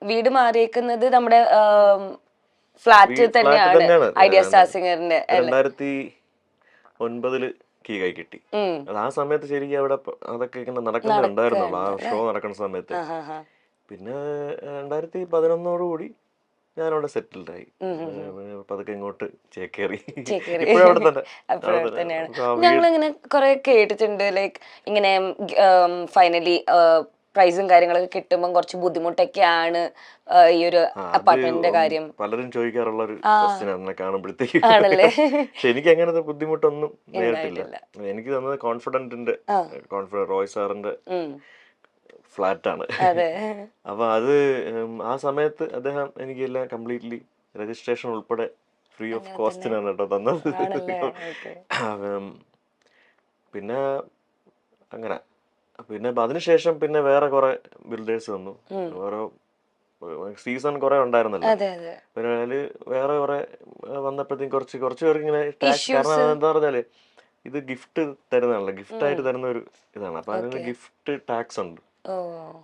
വീട് മാറിയേക്കുന്നത് നമ്മുടെ ഫ്ലാറ്റ് തന്നെയാണ് ഐഡിയ സ്റ്റാർ സിംഗറിന്റെ. 2009 കീ കൈ കിട്ടി. അത് ആ സമയത്ത് ശരിക്കും അവിടെ അതൊക്കെ ഇങ്ങനെ നടക്കുന്നുണ്ടായിരുന്നുള്ളൂ, ആ ഷോ നടക്കുന്ന സമയത്ത്. പിന്നെ 2011 കൂടി ഞാനവിടെ സെറ്റിൽഡായി. പതുക്കെ ഇങ്ങോട്ട് ചേക്കേറി. ഇപ്പോഴവിടെ തന്നെയാണ്. ഞങ്ങളിങ്ങനെ കുറെ കേട്ടിട്ടുണ്ട്, ലൈക്ക് ഇങ്ങനെ ഫൈനലി പ്രൈസും കാര്യങ്ങളൊക്കെ കിട്ടുമ്പോൾ കുറച്ച് ബുദ്ധിമുട്ടൊക്കെയാണ് ഈ ഒരു അപ്പാർട്ട്മെന്റിന്റെ കാര്യം. പലരും ചോദിക്കാറുള്ള ഒരു ക്വസ്റ്റ്യൻ ആണ് കാണുമ്പോഴത്തേക്ക്. പക്ഷെ എനിക്ക് അങ്ങനത്തെ ബുദ്ധിമുട്ടൊന്നും നേരിട്ടില്ല. എനിക്ക് തന്നത് കോൺഫിഡന്റ് റോയ് സാറിന്റെ ഫ്ലാറ്റാണ്. അപ്പൊ അത് ആ സമയത്ത് അദ്ദേഹം എനിക്ക് എല്ലാം കംപ്ലീറ്റ്ലി രജിസ്ട്രേഷൻ ഉൾപ്പെടെ ഫ്രീ ഓഫ് കോസ്റ്റിനാണ് കേട്ടോ തന്നത്. പിന്നെ അങ്ങനെ പിന്നെ അതിനുശേഷം പിന്നെ വേറെ കുറെ ബിൽഡേഴ്സ് വന്നു. ഓരോ സീസൺ കുറെ ഉണ്ടായിരുന്നല്ലോ. പിന്നെ അതില് വേറെ കുറെ വന്നപ്പോഴത്തേക്കും കുറച്ച് പേർക്ക് ഇങ്ങനെ ടാക്സ്, കാരണം എന്താ പറഞ്ഞാല് ഇത് ഗിഫ്റ്റ് തരുന്നതാണല്ലോ, ഗിഫ്റ്റ് ആയിട്ട് തരുന്ന ഒരു ഇതാണ്. അപ്പൊ അതിന് ഗിഫ്റ്റ് ടാക്സ് ഉണ്ട്.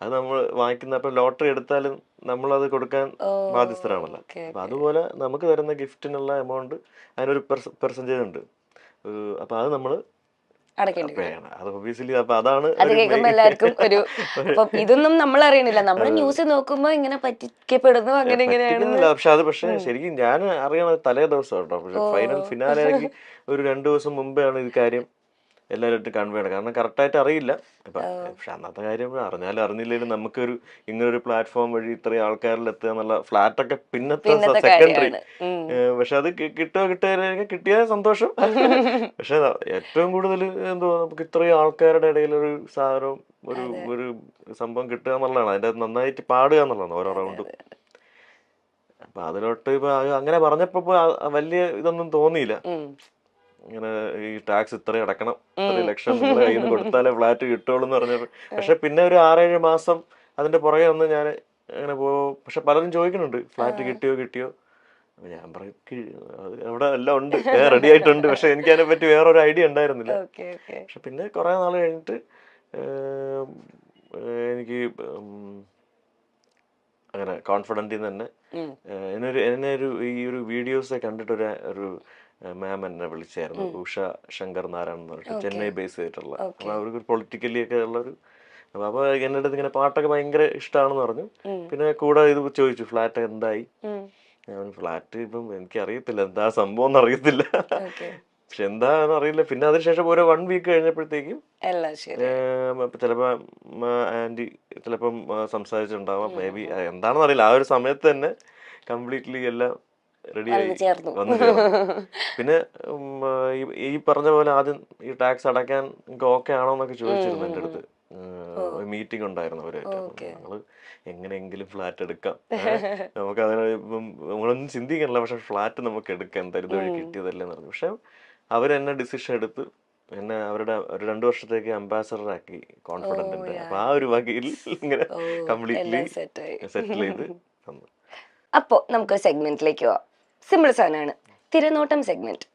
അത് നമ്മൾ വാങ്ങിക്കുന്ന, അപ്പൊ ലോട്ടറി എടുത്താലും നമ്മളത് കൊടുക്കാൻ ബാധ്യസ്ഥരാണല്ലോ. അപ്പൊ അതുപോലെ നമുക്ക് തരുന്ന ഗിഫ്റ്റിനുള്ള എമൗണ്ട് അതിനൊരു പെർസെന്റേജ് ഉണ്ട്. അപ്പൊ അത് നമ്മള് അത് ഒബിയസ്ലി. അപ്പൊ അതാണ് എല്ലാവർക്കും ഒരു ഇതൊന്നും നമ്മൾ അറിയണില്ല, നമ്മൾ ന്യൂസ് നോക്കുമ്പോ ഇങ്ങനെ പറ്റിക്കപ്പെടുന്നു അങ്ങനെ ഇങ്ങനെയാണ്. പക്ഷെ ശരിക്കും ഞാൻ അറിയണത് തലേ ദിവസം കേട്ടോ. പക്ഷെ ഫൈനൽ ഫിനാലേക്ക് ഒരു 2 ദിവസം മുമ്പെയാണ് ഈ കാര്യം എല്ലാവരും കൺവേ ചെയ്യണം. കാരണം കറക്റ്റായിട്ട് അറിയില്ല. പക്ഷെ അന്നത്തെ കാര്യം അറിഞ്ഞാലും അറിഞ്ഞില്ലെങ്കിലും നമുക്കൊരു ഇങ്ങനൊരു പ്ലാറ്റ്ഫോം വഴി ഇത്രയും ആൾക്കാരിൽ എത്തുക എന്നുള്ള, ഫ്ലാറ്റൊക്കെ പിന്നത്തെ സെക്കൻഡറി. പക്ഷെ അത് കിട്ടിയ സന്തോഷം. പക്ഷെ ഏറ്റവും കൂടുതൽ എന്തോ നമുക്ക് ഇത്രയും ആൾക്കാരുടെ ഇടയിൽ ഒരു സാധനവും ഒരു സംഭവം കിട്ടുക എന്നുള്ളതാണ്. അതിന്റെ നന്നായിട്ട് പാടുക എന്നുള്ളതാണ് ഓരോ റൗണ്ടും. അപ്പൊ അതിലോട്ട് ഇപ്പൊ അങ്ങനെ പറഞ്ഞപ്പോ വലിയ ഇതൊന്നും തോന്നിയില്ല. ഇങ്ങനെ ഈ ടാക്സ് ഇത്രയും അടക്കണം, 3 ലക്ഷം നിങ്ങളെ കയ്യിൽ നിന്ന് കൊടുത്താലേ ഫ്ലാറ്റ് കിട്ടുള്ളൂ എന്ന് പറഞ്ഞത്. പക്ഷെ പിന്നെ ഒരു 6-7 മാസം അതിന്റെ പുറകെ വന്ന് ഞാൻ അങ്ങനെ പക്ഷെ പലരും ചോദിക്കുന്നുണ്ട് ഫ്ലാറ്റ് കിട്ടിയോ. അപ്പൊ ഞാൻ പറയും അവിടെ എല്ലാം ഉണ്ട്, റെഡി ആയിട്ടുണ്ട്. പക്ഷെ എനിക്ക് അതിനെ പറ്റി വേറൊരു ഐഡിയ ഉണ്ടായിരുന്നില്ല. പക്ഷെ പിന്നെ കുറെ നാൾ കഴിഞ്ഞിട്ട് എനിക്ക് അങ്ങനെ കോൺഫിഡൻറ്റിൽ തന്നെ എന്നെ ഈ ഒരു വീഡിയോസ് കണ്ടിട്ട് ഒരു മാം എന്നെ വിളിച്ചായിരുന്നു, ഉഷ ശങ്കർ നാരായൺ എന്ന് പറഞ്ഞിട്ട്, ചെന്നൈ ബേസ് ചെയ്തിട്ടുള്ള. അപ്പൊ അവർക്ക് പൊളിറ്റിക്കലി ഒക്കെ ഉള്ളൊരു. അപ്പൊ എന്നെ അടുത്ത് ഇങ്ങനെ പാട്ടൊക്കെ ഭയങ്കര ഇഷ്ടമാണെന്ന് പറഞ്ഞു. പിന്നെ കൂടെ ഇത് ചോദിച്ചു ഫ്ലാറ്റ് എന്തായി. ഫ്ലാറ്റ് ഇപ്പം എനിക്കറിയത്തില്ല എന്താ സംഭവം എന്ന് അറിയത്തില്ല, പക്ഷെ എന്താന്ന് അറിയില്ല. പിന്നെ അതിനുശേഷം ഒരു 1 വീക്ക് കഴിഞ്ഞപ്പോഴത്തേക്കും ചിലപ്പോ ആന്റി ചിലപ്പം സംസാരിച്ചിട്ടുണ്ടാവാം, മേ ബി എന്താണെന്ന് അറിയില്ല. ആ ഒരു സമയത്ത് തന്നെ കംപ്ലീറ്റ്ലി എല്ലാം റെഡിയായി വന്നു ചേർന്നു. പിന്നെ ഈ പറഞ്ഞ പോലെ ആദ്യം ഈ ടാക്സ് അടയ്ക്കാൻ നിങ്ങൾക്ക് ഓക്കെ ആണോ എന്നൊക്കെ ചോദിച്ചിരുന്നു എൻ്റെ അടുത്ത്. മീറ്റിംഗ് ഉണ്ടായിരുന്നു അവരായിട്ട്. ഞങ്ങള് എങ്ങനെയെങ്കിലും ഫ്ലാറ്റ് എടുക്കാം, നമുക്ക് അതിന് ഇപ്പം നമ്മളൊന്നും ചിന്തിക്കണില്ല, പക്ഷെ ഫ്ലാറ്റ് നമുക്ക് എടുക്കാം, എന്തായാലും ഇതുവഴി കിട്ടിയതല്ലേ പറഞ്ഞു. പക്ഷെ അവരെന്നെ ഡിസിഷൻ എടുത്ത് എന്നെ അവരുടെ ഒരു 2 വർഷത്തേക്ക് അംബാസഡർ ആക്കി കോൺഫിഡന്റിന്റെ. അപ്പൊ ആ ഒരു വകയിൽ ഇങ്ങനെ കംപ്ലീറ്റ്ലി സെറ്റിൽ ചെയ്ത് തന്നു. അപ്പോ നമുക്ക് സെഗ്മെന്റിലേക്ക് പോവാം. സിമ്പിൾ സാധനമാണ്, തിരനോട്ടം സെഗ്മെന്റ്.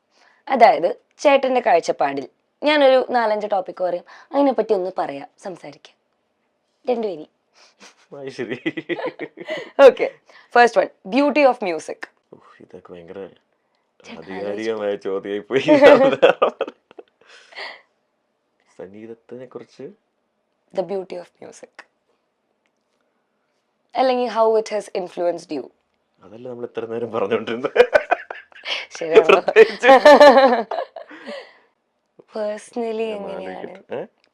അതായത് ചേട്ടന്റെ കാഴ്ചപ്പാടിൽ ഞാനൊരു 4-5 ടോപ്പിക് പറയും, അതിനെപ്പറ്റി ഒന്ന് പറയാം, സംസാരിക്കാം, 2 വരി. Okay, first one, beauty of music. ഇതൊക്കെ ഭയങ്കര ആധികാരികമായ ചോദ്യമായി പോയി. സംഗീതത്തിനെ കുറിച്ച് ദ ബ്യൂട്ടി ഓഫ് മ്യൂസിക്, അല്ലെങ്കിൽ how it has influenced U. അതല്ല നമ്മൾ ഇത്ര നേരം പറഞ്ഞോണ്ടിരുന്നത്.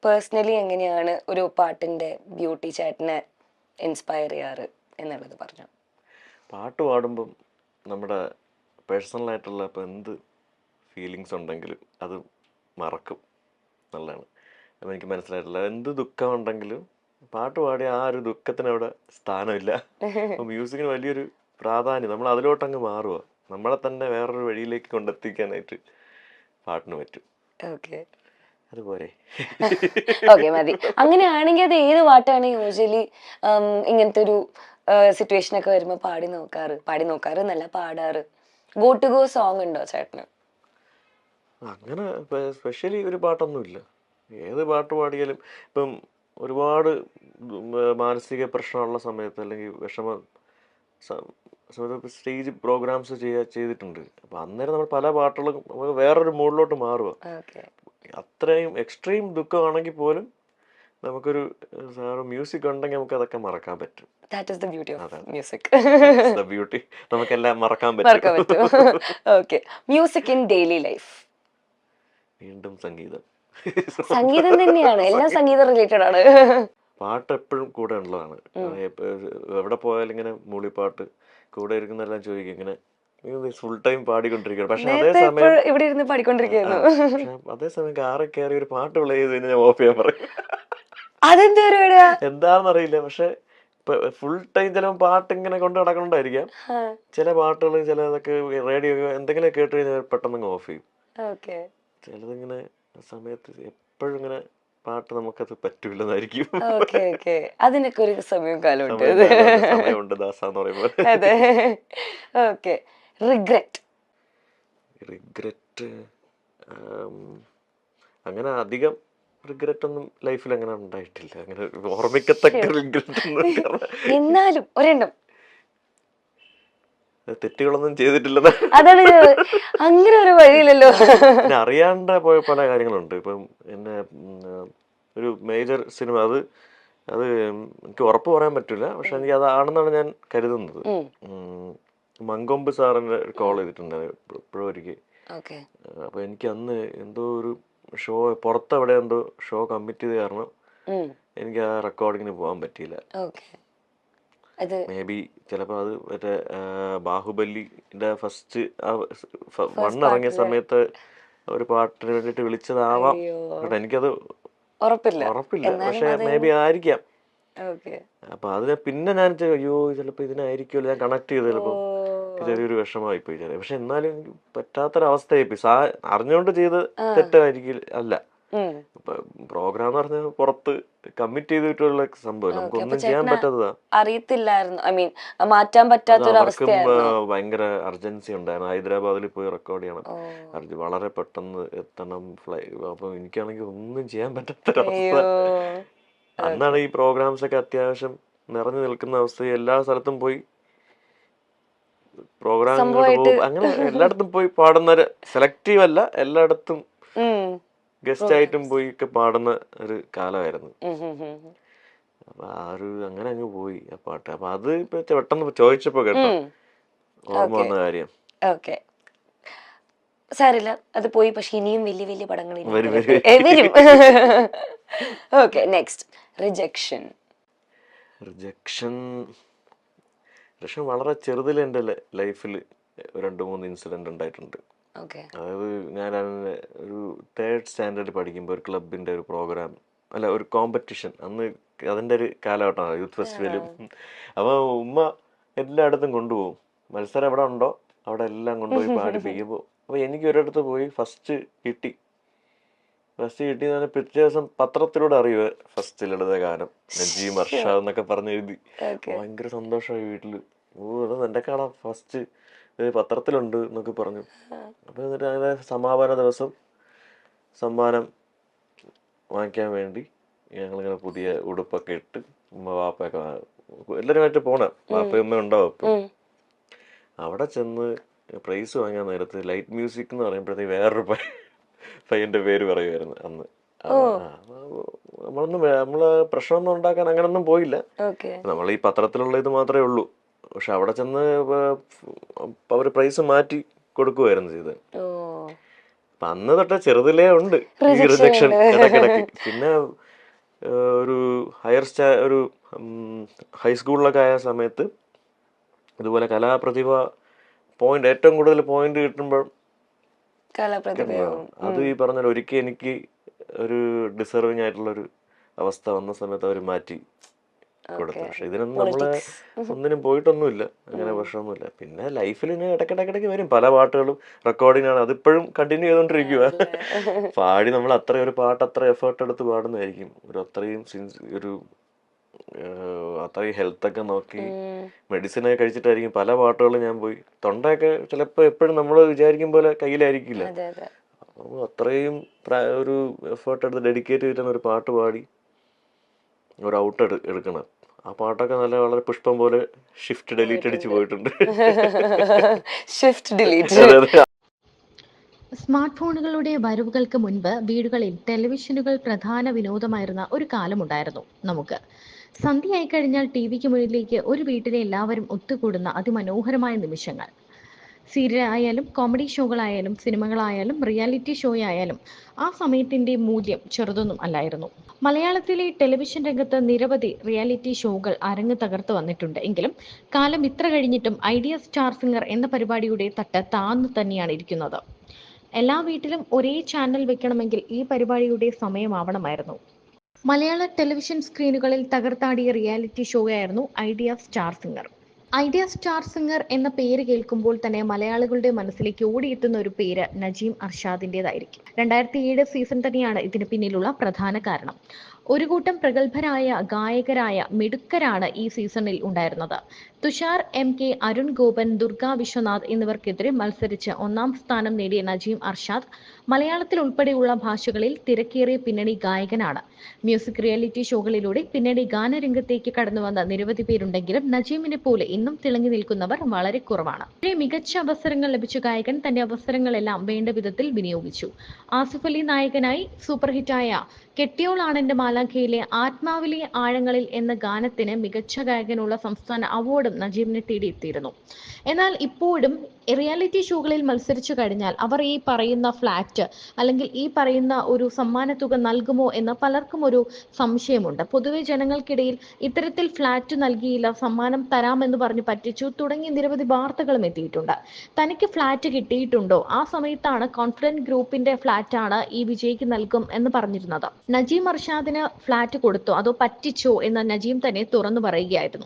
പേഴ്സണലി എങ്ങനെയാണ് ഒരു പാട്ടിന്റെ ബ്യൂട്ടി ചേട്ടനെ ഇൻസ്പയർ ചെയ്യാറ് എന്നുള്ളത് പറഞ്ഞു. പാട്ട് പാടുമ്പം നമ്മുടെ പേഴ്സണലായിട്ടുള്ള ഇപ്പം എന്ത് ഫീലിങ്സ് ഉണ്ടെങ്കിലും അത് മറക്കും എന്നുള്ളതാണ്. അപ്പം എനിക്ക് മനസ്സിലായിട്ടില്ല, എന്ത് ദുഃഖം ഉണ്ടെങ്കിലും പാട്ട് പാടിയ ആ ഒരു ദുഃഖത്തിനവിടെ സ്ഥാനമില്ല. അപ്പം മ്യൂസിക്കിന് വലിയൊരു പ്രാധാന്യം, നമ്മൾ അതിലോട്ടങ്ങ് മാറുക, നമ്മളെ തന്നെ വേറൊരു വഴിയിലേക്ക് കൊണ്ടെത്തിക്കാനായിട്ട് പാട്ടിന് പറ്റും. അതുപോലെ ഓക്കെ, മതി. അങ്ങനെയാണെങ്കിൽ അത് ഏത് പാട്ടാണ് യൂഷ്വലി ഇങ്ങനത്തെ ഒരു സിറ്റുവേഷൻ ഒക്കെ വരുമ്പോ പാടി നോക്കാറ് എന്നല്ല, പാടാറ്? ഗോ ടു ഗോ സോങ് ഉണ്ടോ ചേട്ടന്? അങ്ങനെ സ്പെഷ്യലി ഒരു പാട്ടൊന്നുമില്ല. ഏത് പാട്ട് പാടിയാലും ഇപ്പം ഒരുപാട് മാനസിക പ്രശ്നമുള്ള സമയത്ത് അല്ലെങ്കിൽ വിഷമം സ്റ്റേജ് പ്രോഗ്രാംസ് ചെയ്തിട്ടുണ്ട്. അപ്പോൾ അന്നേരം നമ്മൾ പല പാട്ടുകളും നമുക്ക് വേറൊരു മൂഡിലോട്ട് മാറുക. ഓക്കെ. അത്രയും എക്സ്ട്രീം ദുഃഖമാണെങ്കിൽ പോലും നമുക്കൊരു മ്യൂസിക് ഉണ്ടെങ്കിൽ നമുക്ക് അതൊക്കെ മറക്കാൻ പറ്റും. That is the beauty of music. Beauty, നമുക്കെല്ലാം മറക്കാൻ മറക്കാൻ പറ്റും. പറ്റും. Okay. Music in daily life. വീണ്ടും സംഗീതം. സംഗീതം തന്നെയാണ്, എല്ലാം സംഗീതം റിലേറ്റഡ് ആണ്. പാട്ട് എപ്പോഴും കൂടെ ഉള്ളതാണ്. എവിടെ പോയാലും ഇങ്ങനെ മൂളിപ്പാട്ട് കൂടെ ഇരിക്കുന്നെല്ലാം ചോദിക്കും ഇങ്ങനെ ഫുൾ ടൈം പാടിക്കൊണ്ടിരിക്കുകയാണ്. പക്ഷെ അതേസമയം ഇവിടെ ഇരുന്ന് പാടിക്കൊണ്ടിരിക്കുന്നു. അതേസമയം കാറിൽ കയറി ഒരു പാട്ട് പ്ലേ ചെയ്ത് കഴിഞ്ഞാൽ ഞാൻ ഓഫ് ചെയ്യാൻ പറയും. അതെന്താ പരിപാടിയാ? എന്താണെന്നറിയില്ല. പക്ഷെ ഫുൾ ടൈം ചിലപ്പോൾ പാട്ട് ഇങ്ങനെ കൊണ്ട് നടക്കണ്ടായിരിക്കാം. ചില പാട്ടുകൾ ചിലതൊക്കെ റേഡിയോ എന്തെങ്കിലും കേട്ട് കഴിഞ്ഞാൽ പെട്ടെന്ന് ഓഫ് ചെയ്യും. ഓക്കെ. ചിലതിങ്ങനെ സമയത്ത് എപ്പോഴും ഇങ്ങനെ പാട്ട് നമുക്കത് പറ്റൂലെന്നായിരിക്കും. Okay okay. അതിനൊക്കെ ഒരു സമയവും കാലമുണ്ട്. സമയമുണ്ട് ദാസാന്ന് പറയുമ്പോൾ. അതെ. ഓക്കെ. റിഗ്രറ്റ്. റിഗ്രറ്റ് അങ്ങനെ അധികം റിഗ്രറ്റ് ഒന്നും ലൈഫിൽ അങ്ങനെ ഉണ്ടായിട്ടില്ല. അങ്ങനെ ഓർമ്മിക്കത്തക്ക റിഗ്രറ്റ് ഒന്നും. എന്നാലും ഒരെണ്ണം. തെറ്റുകളൊന്നും ചെയ്തിട്ടില്ല. അതാണ് അങ്ങനെ ഒരു വഴിയില്ലല്ലോ. പിന്നെ അറിയാണ്ട് പോയ പല കാര്യങ്ങളുണ്ട്. ഇപ്പം എന്നെ ഒരു മേജർ സിനിമ അത് എനിക്ക് ഉറപ്പ് പറയാൻ പറ്റില്ല. പക്ഷെ എനിക്ക് അതാണെന്നാണ് ഞാൻ കരുതുന്നത്. മങ്കൊമ്പ് സാറിന്റെ കോൾ ചെയ്തിട്ടുണ്ട് എപ്പോഴും ഒരിക്കൽ. അപ്പൊ എനിക്ക് അന്ന് എന്തോ ഒരു ഷോ പുറത്തെവിടെ എന്തോ ഷോ കമ്മിറ്റ് ചെയ്ത് കാരണം എനിക്ക് ആ റെക്കോർഡിങ്ങിന് പോകാൻ പറ്റിയില്ല. മേ ബി ചിലപ്പോ അത് മറ്റേ ബാഹുബലിന്റെ ഫസ്റ്റ് 1 ഇറങ്ങിയ സമയത്ത് ഒരു പാട്ടിന് വേണ്ടിട്ട് വിളിച്ചതാവാം. എനിക്കത് ഉറപ്പില്ല. പക്ഷെ മേ ബി ആയിരിക്കാം. അപ്പൊ അതിനെ പിന്നെ ഞാൻ അയ്യോ ചിലപ്പോ ഇതിനായിരിക്കുമല്ലോ ഞാൻ കണക്ട് ചെയ്ത് ചിലപ്പോ ചെറിയൊരു വിഷമമായി പോയി. പക്ഷെ എന്നാലും എനിക്ക് പറ്റാത്തൊരവസ്ഥയായി പോയി. അറിഞ്ഞുകൊണ്ട് ചെയ്ത് തെറ്റായിരിക്കും അല്ല. പ്രോഗ്രാം എന്ന് പറഞ്ഞാൽ പുറത്ത് കമ്മിറ്റ് ചെയ്തിട്ടുള്ള സംഭവം നമുക്കൊന്നും ചെയ്യാൻ പറ്റാത്തതാ. അറിയത്തില്ലായിരുന്നു. ഐ മീൻ മാറ്റാൻ പറ്റാത്തൊരവസ്ഥയായിരുന്നു. ഭയങ്കര അർജൻസി ഉണ്ടായിരുന്നു. ഹൈദരാബാദിൽ പോയി റെക്കോർഡ് ചെയ്യണം. വളരെ പെട്ടെന്ന് എത്തണം. അപ്പൊ എനിക്കാണെങ്കിൽ ഒന്നും ചെയ്യാൻ പറ്റാത്തൊരവസ്ഥ. അന്നാണ് ഈ പ്രോഗ്രാംസ് ഒക്കെ അത്യാവശ്യം നിറഞ്ഞു നിൽക്കുന്ന അവസ്ഥ. എല്ലാ സ്ഥലത്തും പോയി പ്രോഗ്രാം അങ്ങനെ എല്ലായിടത്തും പോയി പാടുന്ന സെലക്റ്റീവ് അല്ല, എല്ലായിടത്തും ഗസ്റ്റ് ആയിട്ടും പോയി ഒക്കെ പാടുന്ന ഒരു കാലമായിരുന്നു. അപ്പൊ ആ ഒരു അങ്ങനെ അങ്ങ് പോയി ആ പാട്ട്. അപ്പൊ അത് ഇപ്പൊ പെട്ടെന്ന് ചോദിച്ചപ്പോ കേട്ടോ ഓർമ്മ വന്ന കാര്യം. ഓക്കെ, സാരില്ല, അത് പോയി. പക്ഷെ ഇനിയും വലിയ വലിയ പടങ്ങൾ വരും. Okay, next rejection. റിജക്ഷൻ വളരെ ചെറുതിൽ എൻ്റെ ലൈഫിൽ 2-3 ഇൻസിഡന്റ് ഉണ്ടായിട്ടുണ്ട്. അതായത് ഞാൻ ഒരു 3rd സ്റ്റാൻഡേർഡിൽ പഠിക്കുമ്പോൾ ഒരു ക്ലബിന്റെ ഒരു പ്രോഗ്രാം അല്ല ഒരു കോമ്പറ്റീഷൻ, അന്ന് അതിന്റെ ഒരു കാലഘട്ടമാണ്, യൂത്ത് ഫെസ്റ്റിവലും. അപ്പോൾ ഉമ്മ എല്ലായിടത്തും കൊണ്ടുപോകും. മത്സരം എവിടെ ഉണ്ടോ അവിടെ എല്ലാം കൊണ്ടുപോയി പാടിപ്പിക്കുമ്പോൾ അപ്പോൾ എനിക്ക് ഒരിടത്ത് പോയി ഫസ്റ്റ് കിട്ടി. പിറ്റേ ദിവസം പത്രത്തിലൂടെ അറിയുക ഫസ്റ്റ് ലളിതഗാനം നജീം അർഷാദ് എന്നൊക്കെ പറഞ്ഞ് എഴുതി. ഭയങ്കര സന്തോഷമായി വീട്ടില്. അത് എന്റെ കാണാം ഫസ്റ്റ് പത്രത്തിലുണ്ട് എന്നൊക്കെ പറഞ്ഞു. അപ്പൊ എന്നിട്ട് അങ്ങനെ സമാപന ദിവസം സമ്മാനം വാങ്ങിക്കാൻ വേണ്ടി ഞങ്ങളിങ്ങനെ പുതിയ ഉടുപ്പൊക്കെ ഇട്ട് ഉമ്മ വാപ്പയൊക്കെ എല്ലാവരുമായിട്ട് പോണ വാപ്പയും ഉമ്മ ഉണ്ടാവും. അപ്പം അവിടെ ചെന്ന് പ്രൈസ് വാങ്ങാൻ നേരത്ത് ലൈറ്റ് മ്യൂസിക് എന്ന് പറയുമ്പോഴത്തേക്ക് വേറൊരു പയ്യന്റെ പേര് പറയുമായിരുന്നു അന്ന്. നമ്മള് പ്രശ്നമൊന്നും ഉണ്ടാക്കാൻ അങ്ങനൊന്നും പോയില്ല. നമ്മൾ ഈ പത്രത്തിലുള്ള ഇത് മാത്രമേ ഉള്ളൂ. പക്ഷെ അവിടെ ചെന്ന് അവര് പ്രൈസ് മാറ്റി കൊടുക്കുമായിരുന്നു ചെയ്തത്. അപ്പൊ അന്ന് തൊട്ട് ചെറുതിലേ ഉണ്ട് ഈ റിജക്ഷൻ ഇടക്കിടക്ക്. പിന്നെ ഒരു ഒരു ഹൈസ്കൂളിലൊക്കെ ആയ സമയത്ത് ഇതുപോലെ കലാപ്രതിഭ പോയിന്റ് ഏറ്റവും കൂടുതൽ പോയിന്റ് കിട്ടുമ്പോൾ അത് ഈ പറഞ്ഞ ഒരിക്കൽ എനിക്ക് ഒരു ഡിസർവിങ് ആയിട്ടുള്ളൊരു അവസ്ഥ വന്ന സമയത്ത് അവർ മാറ്റി കൊടുത്തു. പക്ഷെ ഇതിനൊന്നും നമ്മള് ഒന്നിനും പോയിട്ടൊന്നുമില്ല, അങ്ങനെ പ്രശ്നമൊന്നുമില്ല. പിന്നെ ലൈഫിൽ ഇങ്ങനെ ഇടയ്ക്കിടയ്ക്ക് വരും പല പാട്ടുകളും റെക്കോർഡിംഗ് ആണ്, അതിപ്പോഴും കണ്ടിന്യൂ ചെയ്തോണ്ടിരിക്കുക. പാടി നമ്മൾ അത്ര ഒരു പാട്ട് അത്ര എഫേർട്ട് എടുത്ത് പാടുന്നതായിരിക്കും. അത്രയും ഹെൽത്തൊക്കെ നോക്കി മെഡിസിനൊക്കെ കഴിച്ചിട്ടായിരിക്കും പല പാട്ടുകളും ഞാൻ പോയി. തൊണ്ടയൊക്കെ ചിലപ്പോൾ എപ്പോഴും നമ്മൾ വിചാരിക്കും പോലെ കയ്യിലായിരിക്കില്ല. അപ്പോൾ അത്രയും ഒരു എഫേർട്ട് എടുത്ത് ഡെഡിക്കേറ്റ് ചെയ്തിട്ടാണ് ഒരു പാട്ട് പാടി ഒരു ഔട്ട് എടുക്കണം. ആ പാട്ടൊക്കെ വളരെ പുഷ്പം പോലെ ഷിഫ്റ്റ് ഡിലീറ്റ് അടിച്ച് പോയിട്ടുണ്ട്. Shift delete. അതെ, അതെ. സ്മാർട്ട് ഫോണുകളുടെ വരവുകൾക്ക് മുൻപ് വീടുകളിൽ ടെലിവിഷനുകൾ പ്രധാന വിനോദമായിരുന്ന ഒരു കാലമുണ്ടായിരുന്നു നമുക്ക്. സന്ധ്യയായി കഴിഞ്ഞാൽ ടി വിക്ക് മുന്നിലേക്ക് ഒരു വീട്ടിലെ എല്ലാവരും ഒത്തുകൂടുന്ന അതിമനോഹരമായ നിമിഷങ്ങൾ. സീരിയൽ ആയാലും കോമഡി ഷോകളായാലും സിനിമകളായാലും റിയാലിറ്റി ഷോ ആയാലും ആ സമയത്തിന്റെ മൂല്യം ചെറുതൊന്നും അല്ലായിരുന്നു. മലയാളത്തിലെ ടെലിവിഷൻ രംഗത്ത് നിരവധി റിയാലിറ്റി ഷോകൾ അരങ്ങ് തകർത്ത് വന്നിട്ടുണ്ട്. എങ്കിലും കാലം ഇത്ര കഴിഞ്ഞിട്ടും ഐഡിയ സ്റ്റാർ സിംഗർ എന്ന പരിപാടിയുടെ തട്ട് താന്നു തന്നെയാണ് ഇരിക്കുന്നത്. എല്ലാ വീട്ടിലും ഒരേ ചാനൽ വെക്കണമെങ്കിൽ ഈ പരിപാടിയുടെ സമയമാവണമായിരുന്നു. മലയാള ടെലിവിഷൻ സ്ക്രീനുകളിൽ തകർത്താടിയ റിയാലിറ്റി ഷോയായിരുന്നു Idea Star Singer. Idea Star Singer എന്ന പേര് കേൾക്കുമ്പോൾ തന്നെ മലയാളികളുടെ മനസ്സിലേക്ക് ഓടിയെത്തുന്ന ഒരു പേര് നജീം അർഷാദിൻ്റെതായിരിക്കും. 2007 സീസൺ തന്നെയാണ് ഇതിന് പിന്നിലുള്ള പ്രധാന കാരണം. ഒരു കൂട്ടം പ്രഗത്ഭരായ ഗായകരായ മിടുക്കരാണ് ഈ സീസണിൽ ഉണ്ടായിരുന്നത്. തുഷാർ എം കെ, അരുൺ ഗോപൻ, ദുർഗ വിശ്വനാഥ് എന്നിവർക്കെതിരെ മത്സരിച്ച് 1ാം സ്ഥാനം നേടിയ നജീം അർഷാദ് മലയാളത്തിൽ ഉൾപ്പെടെയുള്ള ഭാഷകളിൽ തിരക്കേറിയ പിന്നണി ഗായകനാണ്. മ്യൂസിക് റിയാലിറ്റി ഷോകളിലൂടെ പിന്നണി ഗാനരംഗത്തേക്ക് കടന്നുവന്ന നിരവധി പേരുണ്ടെങ്കിലും നജീമിനെ പോലെ ഇന്നും തിളങ്ങി നിൽക്കുന്നവർ വളരെ കുറവാണ്. മികച്ച അവസരങ്ങൾ ലഭിച്ച ഗായകൻ തന്റെ അവസരങ്ങളെല്ലാം വേണ്ട വിധത്തിൽ വിനിയോഗിച്ചു. ആസിഫ് അലി നായകനായി സൂപ്പർ ഹിറ്റായ കെട്ടിയോളാണെന്റെ മാലാഖയിലെ ആത്മാവിലെ ആഴങ്ങളിൽ എന്ന ഗാനത്തിന് മികച്ച ഗായകനുള്ള സംസ്ഥാന അവാർഡും നജീമിനെ തേടിയെത്തിയിരുന്നു. എന്നാൽ ഇപ്പോഴും റിയാലിറ്റി ഷോകളിൽ മത്സരിച്ചു കഴിഞ്ഞാൽ അവർ ഈ പറയുന്ന ഫ്ലാറ്റ് അല്ലെങ്കിൽ ഈ പറയുന്ന ഒരു സമ്മാനത്തുക നൽകുമോ എന്ന് പലർക്കും ഒരു സംശയമുണ്ട്. പൊതുവെ ജനങ്ങൾക്കിടയിൽ ഇത്തരത്തിൽ ഫ്ലാറ്റ് നൽകിയില്ല, സമ്മാനം തരാമെന്ന് പറഞ്ഞ് പറ്റിച്ചു തുടങ്ങി നിരവധി വാർത്തകളും എത്തിയിട്ടുണ്ട്. തനിക്ക് ഫ്ലാറ്റ് കിട്ടിയിട്ടുണ്ടോ? ആ സമയത്താണ് കോൺഫിഡന്റ് ഗ്രൂപ്പിന്റെ ഫ്ലാറ്റാണ് ഈ വിജയിക്ക് നൽകും എന്ന് പറഞ്ഞിരുന്നത്. നജീം അർഷാദിന് ഫ്ലാറ്റ് കൊടുത്തോ അതോ പറ്റിച്ചോ എന്ന് നജീം തന്നെ തുറന്നു പറയുകയായിരുന്നു.